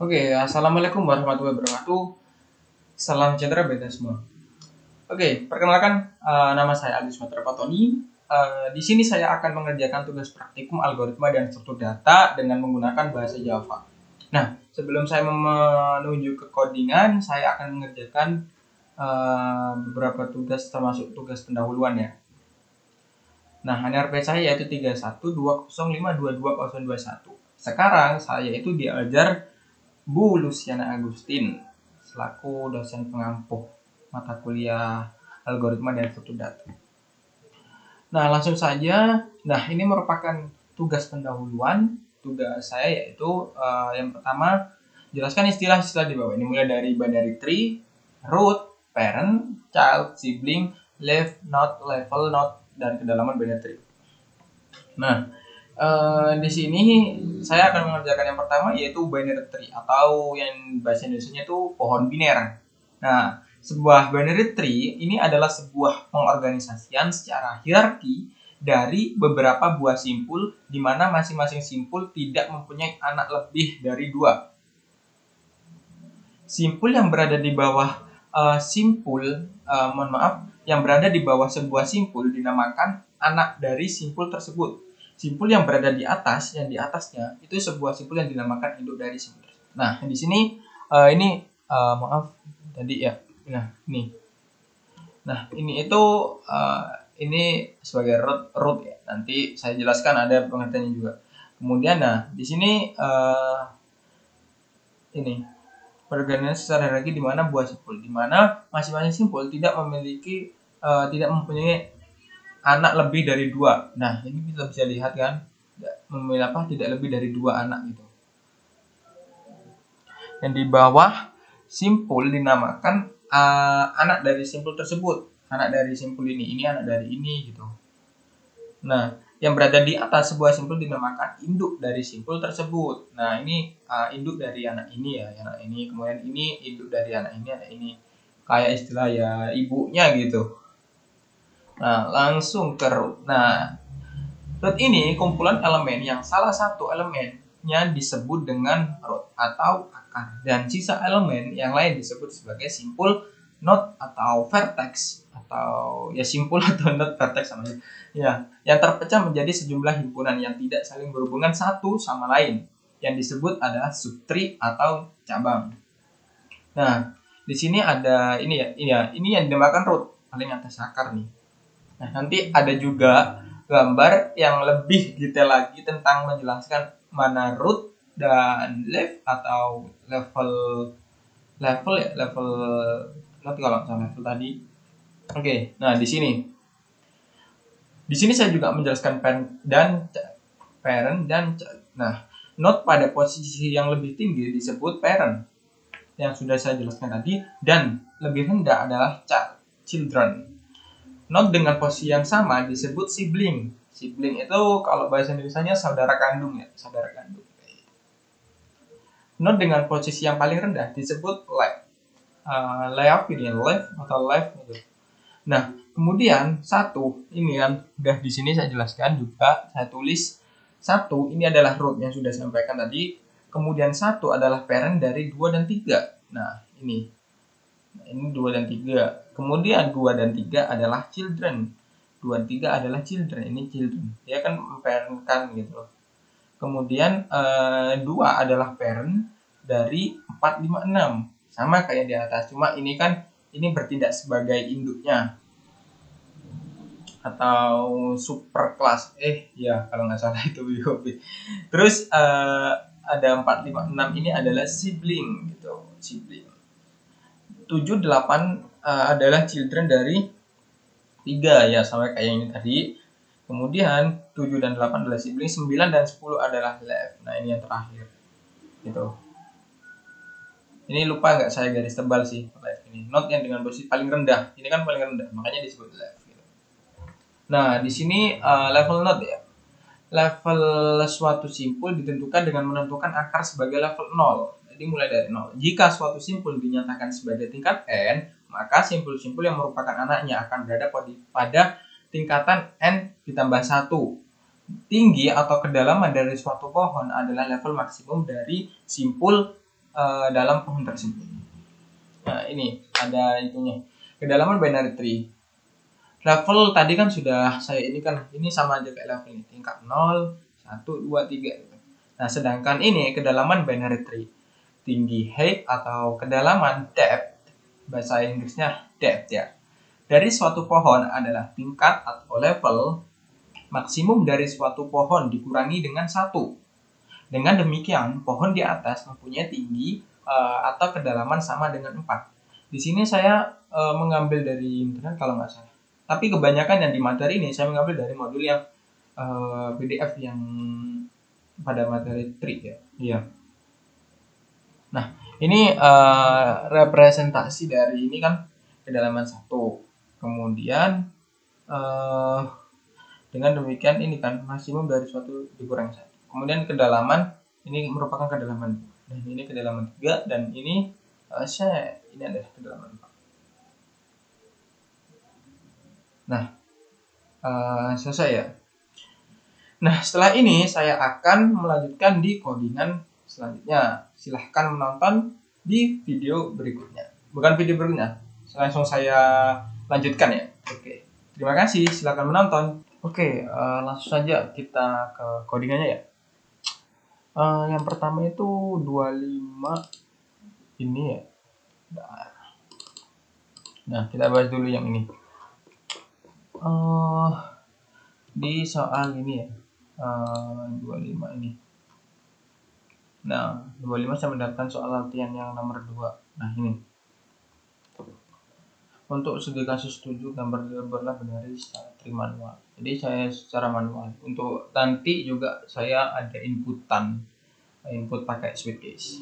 Oke, assalamualaikum warahmatullahi wabarakatuh. Salam sejahtera bagi kita semua. Oke, perkenalkan nama saya Agus Matra Patoni. Di sini saya akan mengerjakan tugas praktikum algoritma dan struktur data dengan menggunakan bahasa Java. Nah, sebelum saya menuju ke codingan, saya akan mengerjakan beberapa tugas termasuk tugas pendahuluan ya. Nah, NRP saya yaitu 3120522021. Sekarang saya itu diajar Bu Luciana Agustin selaku dosen pengampu mata kuliah algoritma dan struktur data. Nah, langsung saja. Nah, ini merupakan tugas pendahuluan. Tugas saya yaitu yang pertama, jelaskan istilah-istilah di bawah. Ini mulai dari binary tree, root, parent, child, sibling, leaf, node, level, node, dan kedalaman binary tree. Nah, di sini saya akan mengerjakan yang pertama yaitu binary tree atau yang bahasa Indonesianya itu pohon biner. Nah, sebuah binary tree ini adalah sebuah pengorganisasian secara hierarki dari beberapa buah simpul di mana masing-masing simpul tidak mempunyai anak lebih dari 2. Simpul yang berada di bawah yang berada di bawah sebuah simpul dinamakan anak dari simpul tersebut. Simpul yang berada di atas, yang di atasnya itu sebuah simpul yang dinamakan induk dari simpul tersebut. Nah, di sini tadi ya. Nah, ini. Nah, ini itu ini sebagai root ya. Nanti saya jelaskan ada pengertiannya juga. Kemudian di sini ini perorganisasi secara hierarki di mana buah simpul, di mana masing-masing simpul tidak mempunyai anak lebih dari 2. Nah, ini kita bisa lihat kan, tidak lebih dari 2 anak gitu. Yang di bawah simpul dinamakan anak dari simpul tersebut. Anak dari simpul ini anak dari ini gitu. Nah, yang berada di atas sebuah simpul dinamakan induk dari simpul tersebut. Nah, ini induk dari anak ini ya, anak ini. Kemudian ini induk dari anak ini. Kayak istilah ya ibunya gitu. Nah, langsung ke root. Nah, root ini kumpulan elemen yang salah satu elemennya disebut dengan root atau akar. Dan sisa elemen yang lain disebut sebagai simpul, node, atau vertex. Atau ya simpul atau node, vertex sama aja. Ya, yang terpecah menjadi sejumlah himpunan yang tidak saling berhubungan satu sama lain. Yang disebut adalah subtree atau cabang. Nah, di sini ada ini yang dinamakan root, paling atas akar nih. Nah, nanti ada juga gambar yang lebih detail lagi tentang menjelaskan mana root dan leaf atau level nanti kalau misalnya level tadi. Oke, nah di sini saya juga menjelaskan parent dan nah, node pada posisi yang lebih tinggi disebut parent yang sudah saya jelaskan tadi, dan lebih rendah adalah children. Node dengan posisi yang sama disebut sibling. Sibling itu kalau bahasa Indonesianya saudara kandung ya, saudara kandung. Node dengan posisi yang paling rendah disebut left. Left atau left gitu. Nah, kemudian satu ini kan udah di sini saya jelaskan juga, saya tulis satu ini adalah root yang sudah saya sampaikan tadi. Kemudian satu adalah parent dari 2 dan 3. Nah, ini 2 dan 3. Kemudian 2 dan 3 adalah children. 2 dan 3 adalah children. Ini children. Dia kan parent gitu. Kemudian 2 adalah parent dari 4, 5, 6. Sama kayak di atas. Cuma ini kan ini bertindak sebagai induknya. Atau super kelas. Ya kalau nggak salah itu BOP. Terus ada 4, 5, 6 ini adalah sibling gitu. Sibling. 7, 8 adalah children dari 3 ya, sama kayak ini tadi. Kemudian 7 dan 8 adalah sibling, 9 dan 10 adalah left. Nah, ini yang terakhir. Gitu. Ini lupa nggak saya garis tebal sih left ini. Node yang dengan posisi paling rendah. Ini kan paling rendah, makanya disebut left gitu. Nah, di sini level node ya. Level suatu simpul ditentukan dengan menentukan akar sebagai level 0. Jadi mulai dari 0. Jika suatu simpul dinyatakan sebagai tingkat n, maka simpul-simpul yang merupakan anaknya akan berada pada tingkatan n ditambah 1. Tinggi atau kedalaman dari suatu pohon adalah level maksimum dari simpul dalam pohon tersebut. Nah, ini ada itunya. Kedalaman binary tree. Level tadi kan sudah saya ini kan, ini sama aja kayak level ini, tingkat 0, 1, 2, 3. Nah, sedangkan ini kedalaman binary tree. Tinggi height atau kedalaman depth, bahasa Inggrisnya depth ya. Dari suatu pohon adalah tingkat atau level maksimum dari suatu pohon dikurangi dengan 1. Dengan demikian, pohon di atas mempunyai tinggi atau kedalaman sama dengan 4. Di sini saya mengambil dari internet kalau nggak salah. Tapi kebanyakan yang di materi ini saya mengambil dari modul yang PDF yang pada materi trik ya. Iya. Nah, ini representasi dari ini kan kedalaman 1. Kemudian dengan demikian ini kan maksimum dari suatu dikurangi 1. Kemudian kedalaman ini merupakan kedalaman, dan ini kedalaman 3, dan ini ini adalah kedalaman 4. Nah, selesai ya. Nah, setelah ini saya akan melanjutkan di codingan selanjutnya. Silahkan menonton di video berikutnya. Bukan video berikutnya, langsung saya lanjutkan ya. Oke, terima kasih, silahkan menonton. Oke, langsung saja kita ke codingannya ya. Yang pertama itu 25 ini ya. Nah, kita bahas dulu yang ini. Di soal ini ya, 25 ini. Nah, 25 saya mendapatkan soal latihan yang nomor 2. Nah, ini. Untuk segi kasus 7, gambar dibuatlah benar secara manual. Jadi saya secara manual. Untuk nanti juga saya ada input pakai Sweetcase.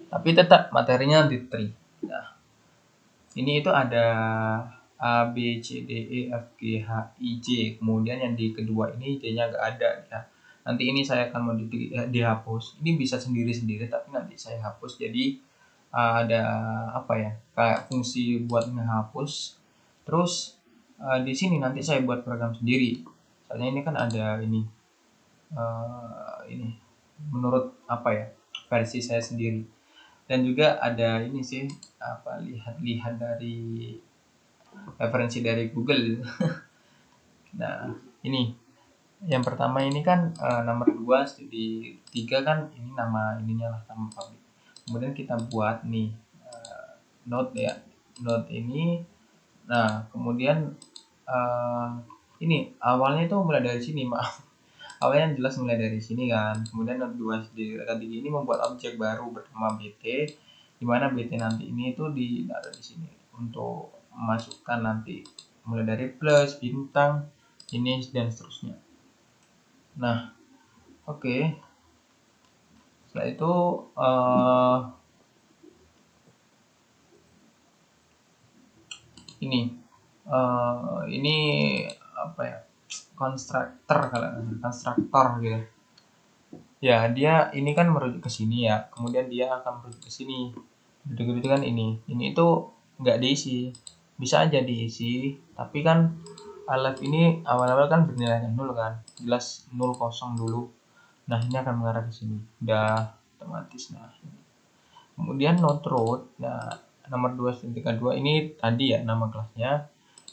Tapi tetap materinya di tree. Nah, ini itu ada A, B, C, D, E, F, G, H, I, J. Kemudian yang di kedua ini J-nya nggak ada ya. Nanti ini saya akan mau dihapus. Ini bisa sendiri-sendiri, tapi nanti saya hapus. Jadi ada apa ya, kayak fungsi buat ngehapus. Terus di sini nanti saya buat program sendiri. Soalnya ini kan ada ini menurut apa ya, versi saya sendiri. Dan juga ada ini sih, lihat dari referensi dari Google. Nah, ini yang pertama ini kan nomor 2 studi 3 kan ini nama ininya lah, nama publik. Kemudian kita buat nih note ya, note ini. Nah, kemudian ini awalnya itu mulai dari sini, maaf. Awalnya jelas mulai dari sini kan. Kemudian note 2 di tadi ini membuat objek baru bernama BT, di mana BT nanti ini itu ditaruh di sini untuk memasukkan nanti mulai dari plus, bintang, ini dan seterusnya. Nah, oke. Setelah itu ini apa ya, konstruktor gitu ya. Dia ini kan merujuk ke sini ya, kemudian dia akan merujuk ke sini gitu kan. Ini itu nggak diisi, bisa aja diisi, tapi kan alef ini awal-awal kan bernilai 0 kan, jelas 0 kosong dulu. Nah, ini akan mengarah ke sini, udah otomatis. Nah, kemudian note root. Nah, nomor 2.2 ini tadi ya nama kelasnya,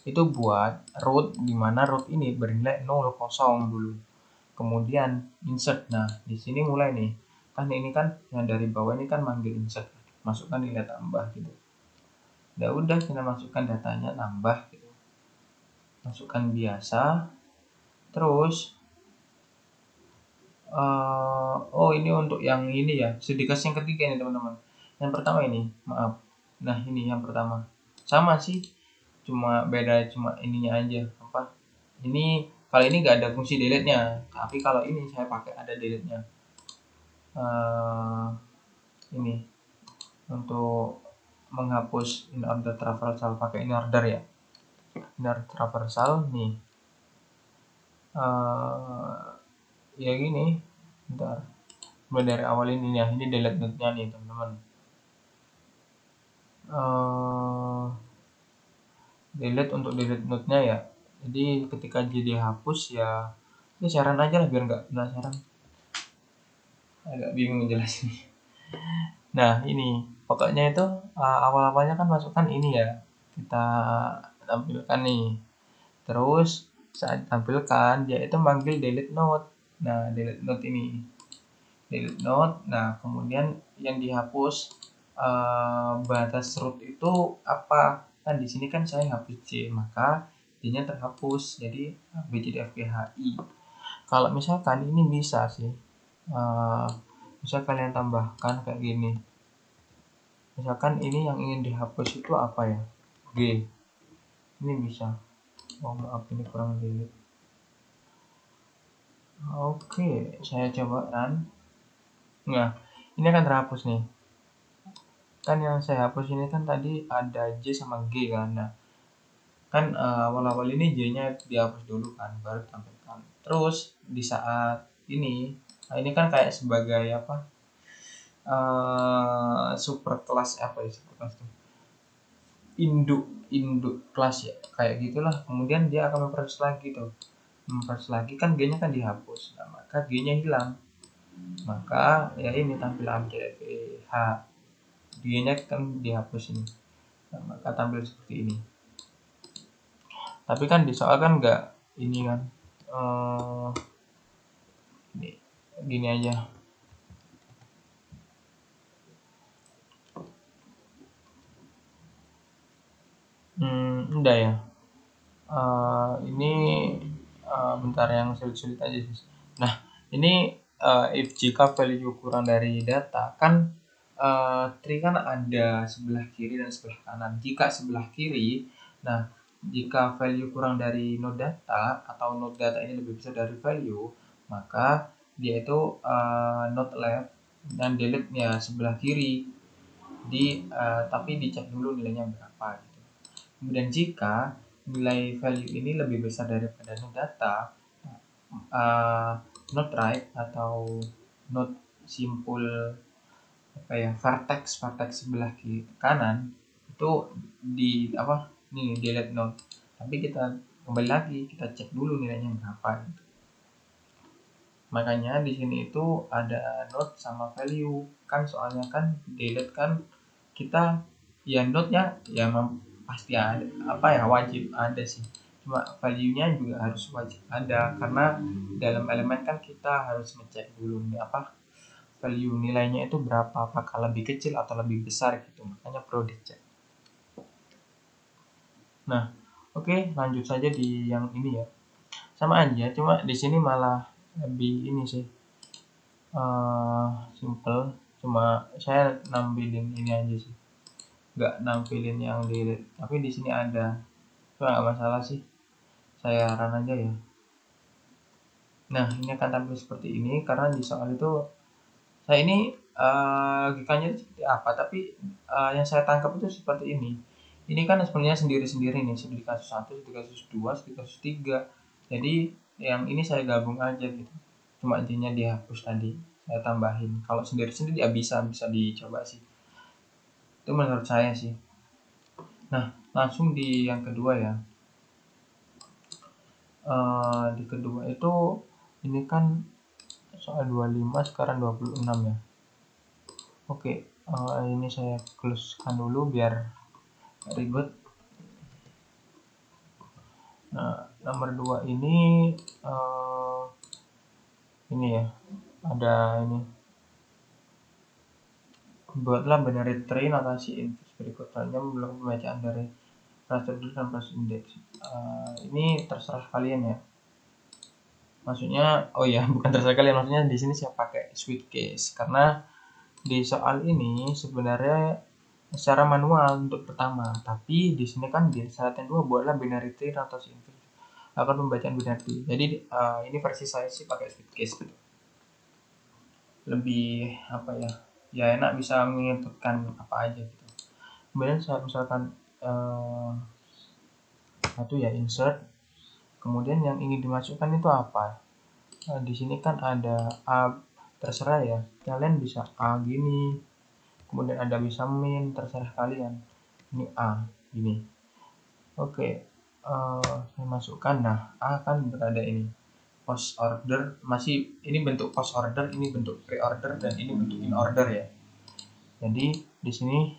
itu buat root, dimana root ini bernilai 0 kosong dulu. Kemudian insert. Nah, di sini mulai nih, kan ini kan yang dari bawah ini kan manggil insert, masukkan nilai tambah gitu. Udah kita masukkan datanya, tambah gitu, masukkan biasa. Terus ini untuk yang ini ya, sedikit yang ketiga ini teman-teman. Yang pertama ini, maaf. Nah, ini yang pertama sama sih, cuma beda cuma ininya aja. Apa ini, kali ini nggak ada fungsi delete nya, tapi kalau ini saya pakai ada delete nya. Ini untuk menghapus in order traversal, pakai in order ya, in order traversal nih. Ya gini, bentar, mulai dari awal ini ya, ini delete note nya nih teman-teman. Delete untuk delete note nya ya. Jadi ketika jadi hapus ya, ini saran aja lah biar nggak penasaran, agak bingung jelasin. Nah, ini pokoknya itu awal-awalnya kan masukkan ini ya. Kita tampilkan nih. Terus saat tampilkan dia itu manggil delete node. Nah, delete node ini. Delete node. Nah, kemudian yang dihapus batas root itu apa? Kan di sini kan saya hapus C, maka D-nya terhapus. Jadi BCDFGHI. Kalau misalkan ini bisa sih. Bisa kalian tambahkan kayak gini. Misalkan ini yang ingin dihapus itu apa ya? G. Ini bisa. Oh maaf, ini kurang delete. Oke, saya coba run. Nah, ini akan terhapus nih. Kan yang saya hapus ini kan tadi ada J sama G kan. Nah, kan awal-awal ini J-nya dihapus dulu kan, baru tampilkan. Terus di saat ini, nah ini kan kayak sebagai apa? Super kelas apa ya, super kelas itu? Induk kelas ya, kayak gitulah. Kemudian dia akan memproses lagi tuh. Memproses lagi kan G-nya kan dihapus. Nah, maka G-nya hilang. Maka ya ini tampil ABCDFGH. G-nya kan dihapus ini. Nah, maka tampil seperti ini. Tapi kan di soal kan nggak ini kan. Gini aja. Udah ya. Ini bentar yang sulit-sulit aja sih. Nah, ini if jika value kurang dari data kan tree kan ada sebelah kiri dan sebelah kanan. Jika sebelah kiri, nah jika value kurang dari node data atau node data ini lebih besar dari value, maka dia itu not left dan delete ya sebelah kiri tapi dicek dulu nilainya berapa gitu. Kemudian jika nilai value ini lebih besar daripada node data, node right atau node simpul apa ya, vertex sebelah kiri kanan itu di apa nih delete node. Tapi kita kembali lagi kita cek dulu nilainya berapa gitu. Makanya di sini itu ada node sama value kan, soalnya kan delete kan kita ya node-nya ya pasti ada apa ya, wajib ada sih, cuma value-nya juga harus wajib ada karena dalam elemen kan kita harus ngecek dulu nih apa value nilainya itu berapa, apakah lebih kecil atau lebih besar gitu, makanya perlu dicek. Nah, oke, lanjut saja di yang ini ya, sama aja cuma di sini malah lebih ini sih simple, cuma saya nampilin ini aja sih, nggak nampilin yang delete, tapi di sini ada, nggak masalah sih, saya run aja ya. Nah, ini akan tampil seperti ini karena di soal itu saya ini logikanya itu seperti apa, tapi yang saya tangkap itu seperti ini. Ini kan sebenarnya sendiri-sendiri nih, studi kasus 1, studi kasus 2, studi kasus 3. Jadi yang ini saya gabung aja gitu. Cuma intinya dihapus tadi, saya tambahin. Kalau sendiri-sendiri ya bisa dicoba sih. Itu menurut saya sih. Nah, langsung di yang kedua ya. Di kedua itu ini kan soal 25 sekarang 26 ya. Oke, ini saya close-kan dulu biar ribet. Nah, nomor 2 ini ya, ada ini. Buatlah binary tree notasi inverse berikutnya memiliki pembacaan dari prosedur dan proses index. Ini terserah kalian ya. Maksudnya, oh ya, bukan terserah kalian, maksudnya di sini saya pakai switch case karena di soal ini sebenarnya secara manual untuk pertama, tapi di sini kan di syarat yang 2 buatlah binary tree notasi inverse akan pembacaan binary. Jadi ini versi saya sih pakai switch case gitu. Lebih apa ya? Ya enak, bisa menginputkan apa aja gitu. Kemudian saya misalkan satu ya insert, kemudian yang ingin dimasukkan itu apa? Di sini kan ada A, terserah ya, kalian bisa A gini, kemudian ada bisa min, terserah kalian. Ini A gini. Oke, saya masukkan. Nah, A kan berada ini post order, masih ini bentuk post order, ini bentuk pre order, dan ini bentuk in order ya. Jadi di sini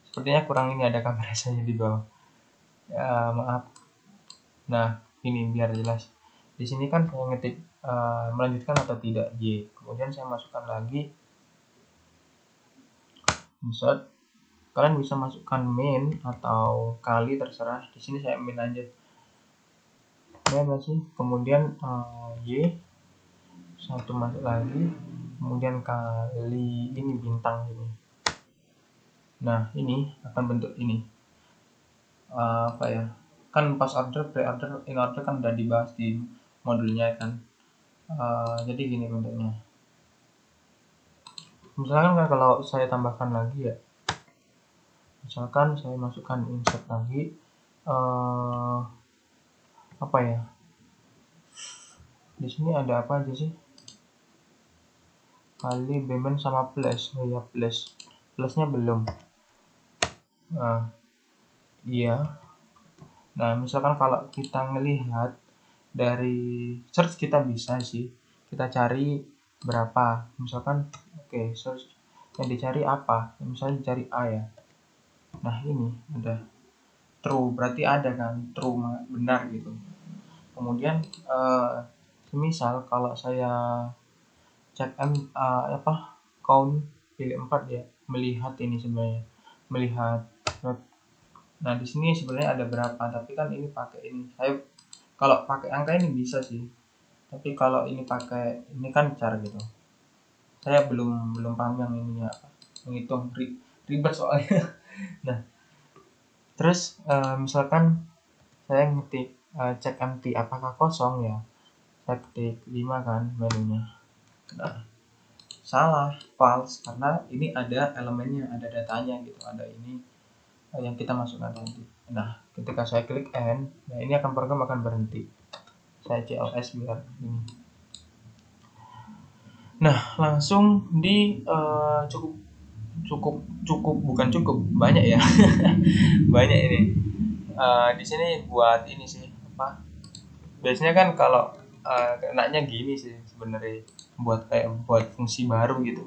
sepertinya kurang ini ada kamera saya di bawah. Ya, maaf. Nah, ini biar jelas. Di sini kan saya ngetik melanjutkan atau tidak Y. Kemudian saya masukkan lagi insert. Kalian bisa masukkan main atau kali terserah. Di sini saya main aja. Ya masih. Kemudian Y satu masuk lagi. Kemudian kali ini bintang ini. Nah, ini akan bentuk ini. Apa ya? Kan pas order, pre-order, in order kan udah dibahas di modulnya kan. Jadi gini bentuknya. Misalkan kalau saya tambahkan lagi ya. Misalkan saya masukkan insert lagi. Apa ya? Di sini ada apa aja sih? Kali bemen sama plus. Oh ya, plusnya belum. Nah, iya. Nah, misalkan kalau kita ngelihat dari search kita bisa sih kita cari berapa, misalkan oke, search yang dicari apa, misalnya dicari A ya. Nah, ini ada true, berarti ada kan, true benar gitu. Kemudian semisal kalau saya cek count pilih 4 ya, melihat ini sebenarnya melihat. Nah, di sini sebenarnya ada berapa, tapi kan ini pakai ini. Saya kalau pakai angka ini bisa sih, tapi kalau ini pakai ini kan cara gitu. Saya belum paham yang ini ya, menghitung ribet soalnya. Nah, terus misalkan saya ngetik cek empty apakah kosong ya, saya ketik 5 kan menunya. Nah, salah, false, karena ini ada elemennya, ada datanya gitu, ada ini yang kita masukkan tadi. Nah, ketika saya klik end, nah ini program akan berhenti. Saya CLS biar ini. Nah, langsung di cukup bukan cukup banyak ya. Banyak ini. Di sini buat ini sih apa? Biasanya kan kalau enaknya gini sih sebenarnya, buat fungsi baru gitu.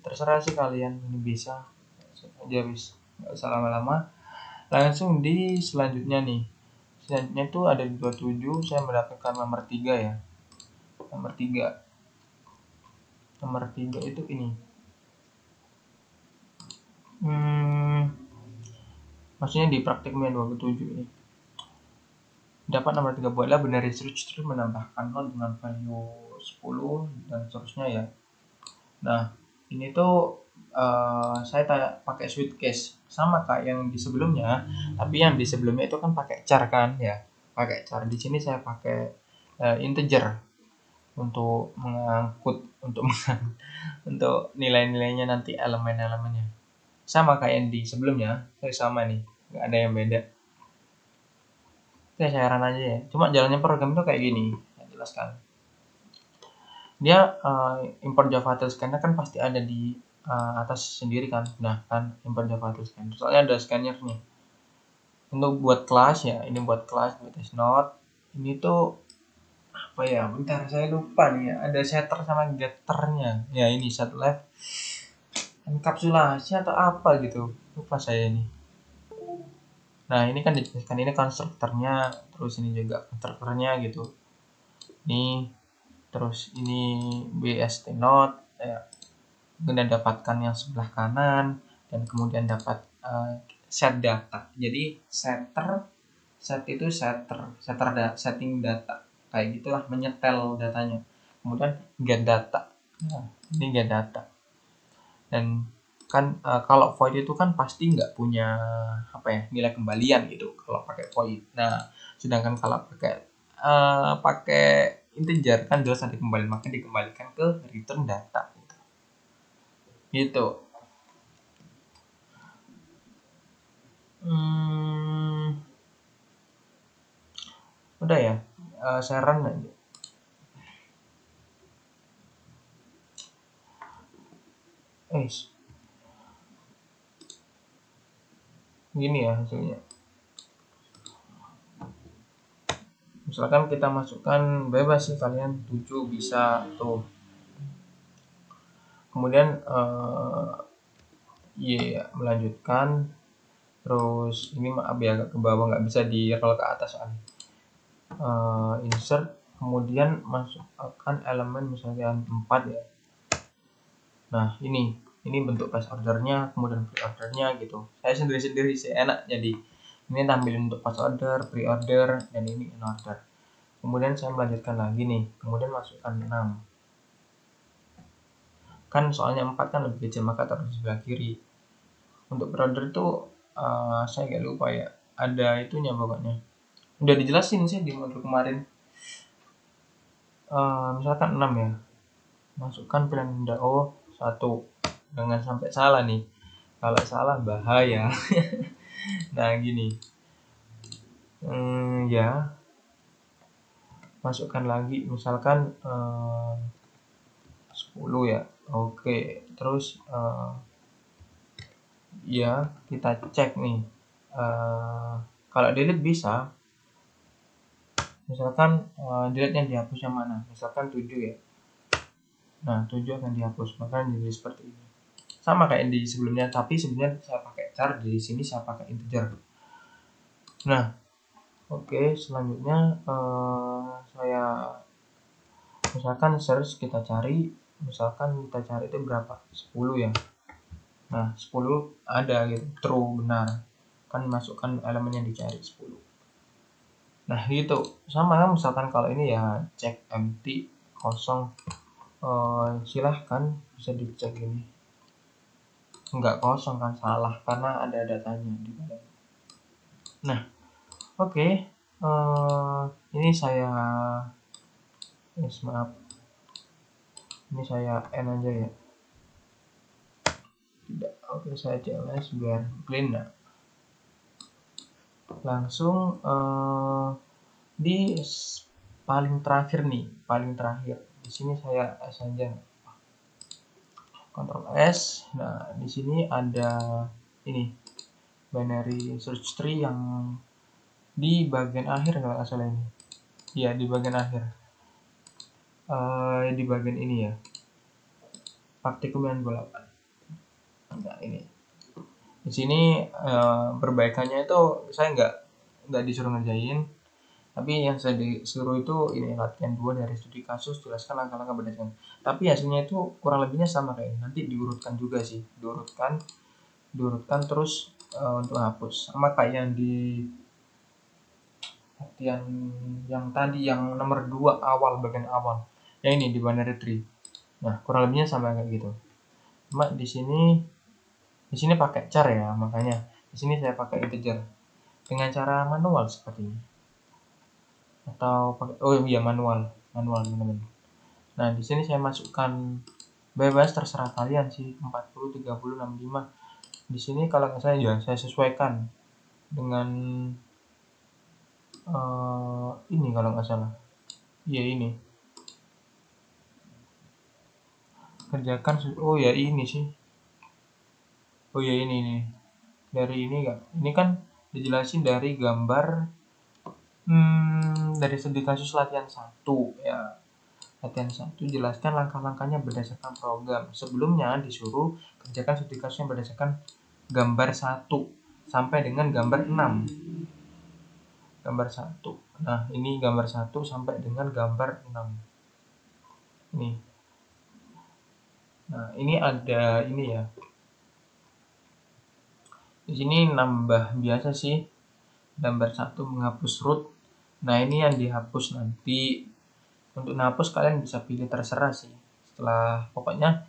Terserah sih kalian, ini bisa aja bis, nggak usah lama-lama. Langsung di selanjutnya nih. Selanjutnya tuh ada di 27, saya mendapatkan nomor 3 ya. Nomor 3 itu ini. Maksudnya di praktiknya 27 ini. Dapat nomor 3 buatlah benar research terus menambahkan node dengan value 10 dan seterusnya ya. Nah, ini tuh saya pakai sweet case sama kayak yang di sebelumnya, tapi yang di sebelumnya itu kan pakai char kan ya. Pakai char. Di sini saya pakai integer untuk mengangkut untuk nilai-nilainya nanti, elemen-elemennya. Sama kayak yang di sebelumnya, sama nih, nggak ada yang beda. Oke, saya heran aja ya. Cuma jalannya program itu kayak gini, saya jelaskan. Dia import Java scanner kan pasti ada di atas sendiri kan. Nah, kan import Java scanner. Soalnya ada scanner nih. Untuk buat kelas ya, ini buat kelas, buat test node. Ini tuh apa ya? Bentar, saya lupa nih ya. Ada setter sama getternya. Ya, ini set left enkapsulasi atau apa gitu. Lupa saya ini. Nah, ini kan dijelaskan, ini konstruktornya, terus ini juga konstruktornya gitu. Ini terus ini BST node ya. Kemudian dapatkan yang sebelah kanan dan kemudian dapat set data. Jadi setting data kayak gitulah, menyetel datanya. Kemudian get data. Nah, ini get data. Dan kan kalau void itu kan pasti nggak punya nilai kembalian gitu kalau pakai void. Nah, sedangkan kalau pakai integer kan jelas ada kembali, maka dikembalikan ke return data gitu. Udah ya, saya run aja. Gini ya hasilnya. Misalkan kita masukkan bebas sih, kalian 7 bisa tuh. kemudian melanjutkan. Terus ini maaf ya agak ke bawah, nggak bisa di roll ke atas soalnya. Insert, kemudian masukkan elemen misalnya 4 ya. Nah ini bentuk purchase ordernya, kemudian pre ordernya gitu. Saya sendiri sih enak, jadi ini tampilin untuk purchase order, pre order, dan ini in order. Kemudian saya melanjutkan lagi nih, kemudian masukkan 6. Kan soalnya 4 kan lebih kecil, maka taruh di sebelah kiri. Untuk pre order itu saya agak lupa ya, ada itunya pokoknya. Udah dijelasin sih di modul kemarin. Misalkan 6 ya, masukkan pilihan DAO 1. Jangan sampai salah nih, kalau salah bahaya. Nah gini, ya masukkan lagi misalkan 10 ya. Oke, terus ya kita cek nih, kalau delete bisa, misalkan delete yang dihapus yang mana, misalkan 7 ya. Nah 7 akan dihapus, maka jadi seperti ini, sama kayak di sebelumnya, tapi sebelumnya saya pakai char, di sini saya pakai integer. Nah oke, selanjutnya saya misalkan search, kita cari, misalkan kita cari itu berapa, 10 ya. Nah 10 ada gitu, true, benar, kan masukkan elemen yang dicari 10. Nah gitu, sama misalkan kalau ini ya cek empty, kosong, silahkan bisa dicek ini, enggak kosong kan, salah karena ada datanya di dalam. Nah oke, ini saya maaf, ini saya N aja ya, tidak, oke saya CLS biar clean ya. Langsung di paling terakhir nih, paling terakhir di sini saya S aja, Ctrl S. Nah di sini ada ini binary search tree yang di bagian akhir kalau nggak salah ini, ya di bagian akhir, di bagian ini ya, praktikum yang 28. Nah ini di sini perbaikannya itu saya nggak disuruh ngerjain, tapi yang saya disuruh itu ini latihan 2 dari studi kasus, jelaskan langkah-langkah berdasarkan. Tapi hasilnya itu kurang lebihnya sama kayak ini. Nanti diurutkan juga sih, diurutkan terus untuk hapus, sama kayak yang di latihan yang tadi, yang nomor 2 awal, bagian awal. Yang ini di binary tree. Nah kurang lebihnya sama kayak gitu. Cuma di sini pakai char ya, makanya di sini saya pakai integer dengan cara manual seperti ini, atau pakai, oh iya manual teman-teman. Nah di sini saya masukkan bebas, terserah kalian sih, 40, 30, 65. Di sini kalau saya saya sesuaikan dengan ini kalau nggak salah, iya ini kerjakan, oh ya ini sih, oh ya ini dari ini kan, ini kan dijelasin dari gambar, dari studi kasus latihan 1 ya. Latihan 1 jelaskan langkah-langkahnya berdasarkan program. Sebelumnya disuruh kerjakan studi kasus yang berdasarkan gambar 1 sampai dengan gambar 6. Gambar 1. Nah, ini gambar 1 sampai dengan gambar 6. Ini. Nah, ini ada ini ya. Di sini nambah biasa sih. Gambar 1 menghapus root. Nah, ini yang dihapus nanti. Untuk menghapus kalian bisa pilih, terserah sih. Setelah pokoknya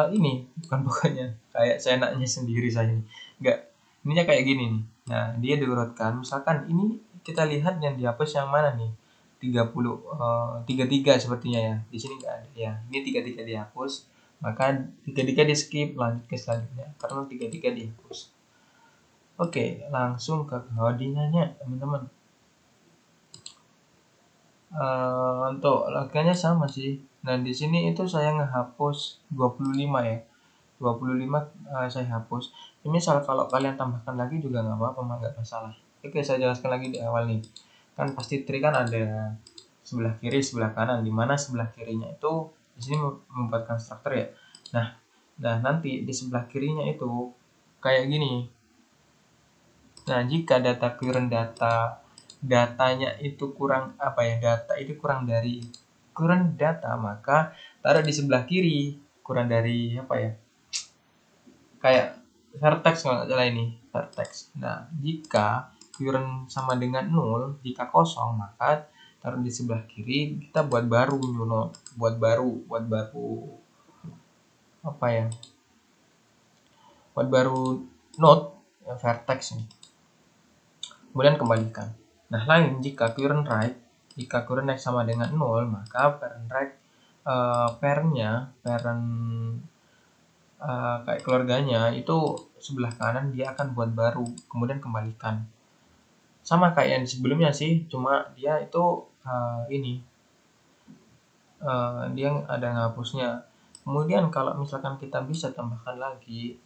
ini bukan pokoknya, kayak seenaknya sendiri saya ini. Enggak. Ininya kayak gini nih. Nah, dia diurutkan. Misalkan ini kita lihat yang dihapus yang mana nih? 33 sepertinya ya. Di sini enggak ada ya. Ini 33 dihapus. Maka 33 di skip, lanjut ke selanjutnya karena 33 dihapus. Oke, langsung ke codingannya teman-teman. Untuk logikanya sama sih. Nah di sini itu saya ngehapus 25 ya, 25 saya hapus. Ini misal kalau kalian tambahkan lagi juga nggak apa-apa, nggak masalah. Oke, saya jelaskan lagi di awal nih. Kan pasti tree kan ada sebelah kiri, sebelah kanan. Dimana sebelah kirinya itu di sini membuat konstruktor ya. Nah, nanti di sebelah kirinya itu kayak gini. Nah, jika data current datanya itu kurang data itu kurang dari current data, maka taruh di sebelah kiri kurang dari kayak vertex kalau nggak salah ini vertex. Nah, jika current sama dengan 0, jika kosong, maka taruh di sebelah kiri, kita buat baru new node, buat baru buat baru node vertex nih. Kemudian kembalikan. Nah, lain jika current right sama dengan 0, maka parent right kayak keluarganya itu sebelah kanan dia akan buat baru, kemudian kembalikan. Sama kayak yang sebelumnya sih, cuma dia itu dia ada ngapusnya. Kemudian kalau misalkan kita bisa tambahkan lagi,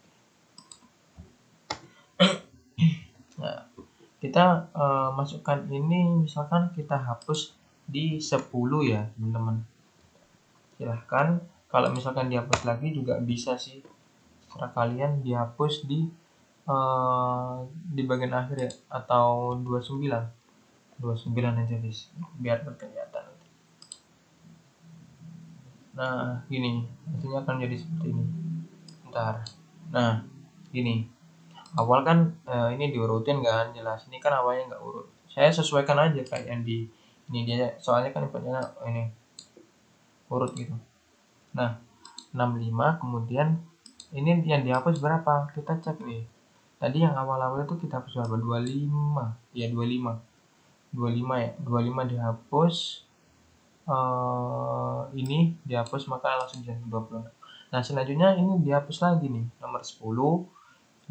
nah, kita masukkan ini, misalkan kita hapus di 10 ya teman-teman. Silahkan, kalau misalkan dihapus lagi juga bisa sih, setelah kalian dihapus di bagian akhir ya, atau 29 aja guys, biar kelihatan. Nah, gini hasilnya akan jadi seperti ini. Bentar. Nah, gini awal kan ini diurutin kan, jelas ini kan awalnya nggak urut, saya sesuaikan aja kayak yang di ini dia, soalnya kan inputnya ini urut gitu. Nah, 65, kemudian ini yang dihapus berapa, kita cek nih. Tadi yang awal-awal itu kita hapus berapa, 25 ya, 25 ya, 25 dihapus, ini dihapus, maka langsung jadi 20. Nah, selanjutnya ini dihapus lagi nih, nomor 10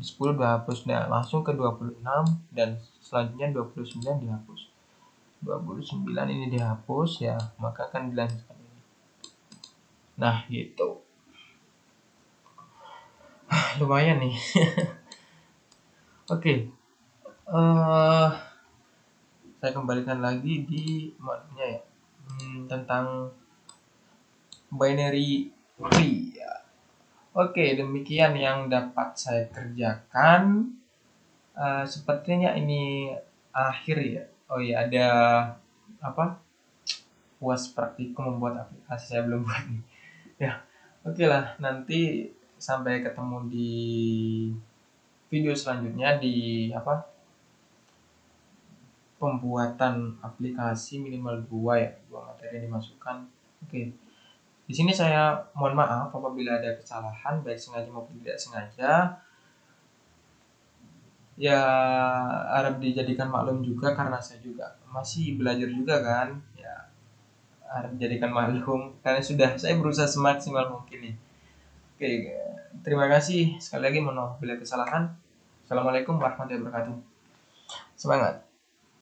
dihapus, nah langsung ke 26, dan selanjutnya 29 dihapus, 29 ini dihapus ya, maka akan dilanjutkan ini. Nah, gitu. Lumayan nih. Oke. Saya kembalikan lagi di modnya ya, tentang binary tree ya. Oke, demikian yang dapat saya kerjakan. Sepertinya ini akhir ya. Oh iya, ada puas praktikum membuat aplikasi, saya belum buat nih ya. Oke lah, nanti sampai ketemu di video selanjutnya di pembuatan aplikasi minimal 2 ya, 2 materi yang dimasukkan. Oke, di sini saya mohon maaf apabila ada kesalahan baik sengaja maupun tidak sengaja ya, harap dijadikan maklum juga karena saya juga masih belajar juga kan ya, harap dijadikan maklum karena saya berusaha semaksimal mungkin nih. Oke, terima kasih sekali lagi, mohon maaf bila kesalahan. Assalamualaikum warahmatullahi wabarakatuh. Semangat.